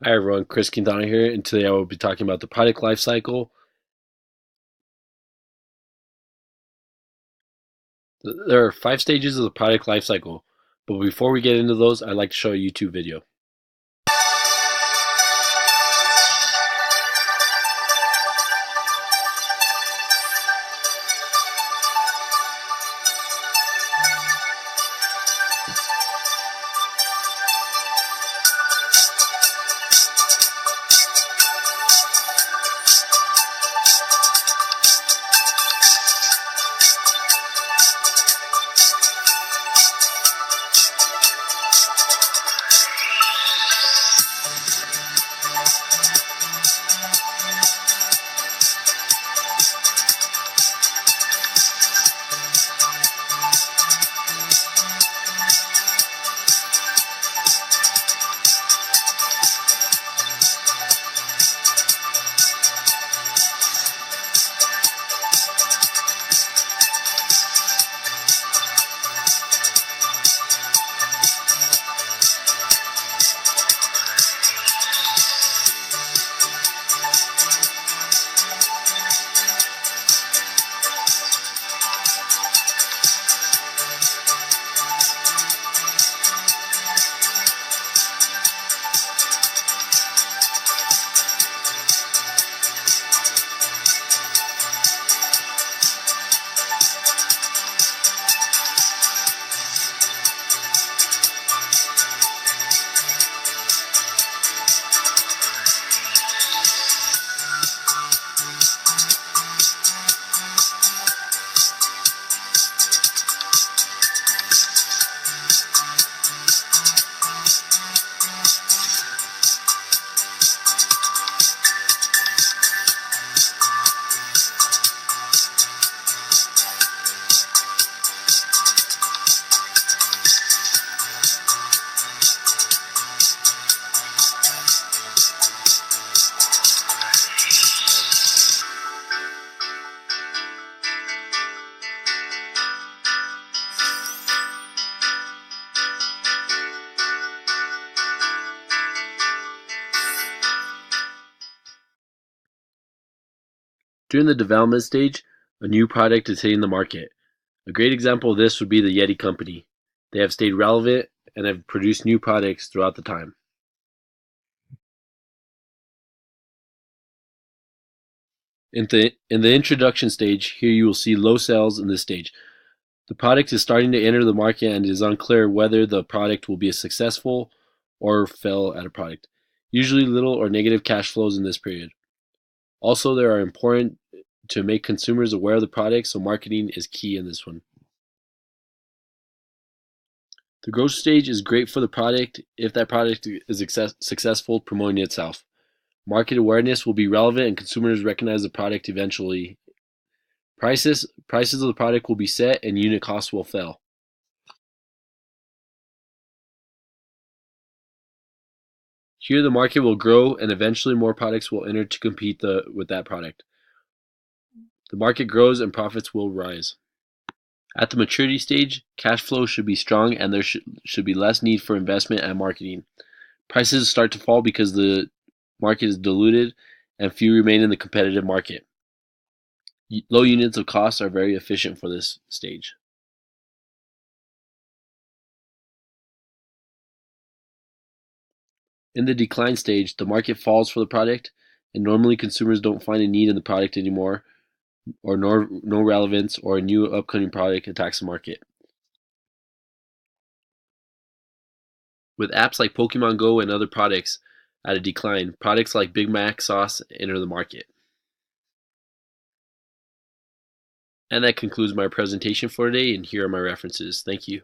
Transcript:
Hi everyone, Chris Quintana here, and today I will be talking about the product life cycle. There are 5 stages of the product life cycle, but before we get into those, I'd like to show a YouTube video. During the development stage, a new product is hitting the market. A great example of this would be the Yeti company. They have stayed relevant and have produced new products throughout the time. In the introduction stage, here you will see low sales in this stage. The product is starting to enter the market and it is unclear whether the product will be successful or fail at a product. Usually little or negative cash flows in this period. Also, they are important to make consumers aware of the product, so marketing is key in this one. The growth stage is great for the product if that product is successful promoting itself. Market awareness will be relevant and consumers recognize the product eventually. Prices of the product will be set and unit costs will fail. Here the market will grow and eventually more products will enter to compete with that product. The market grows and profits will rise. At the maturity stage, cash flow should be strong and there should be less need for investment and marketing. Prices start to fall because the market is diluted and few remain in the competitive market. Low units of cost are very efficient for this stage. In the decline stage, the market falls for the product, and normally consumers don't find a need in the product anymore, or no relevance, or a new upcoming product attacks the market. With apps like Pokemon Go and other products at a decline, products like Big Mac sauce enter the market. And that concludes my presentation for today, and here are my references. Thank you.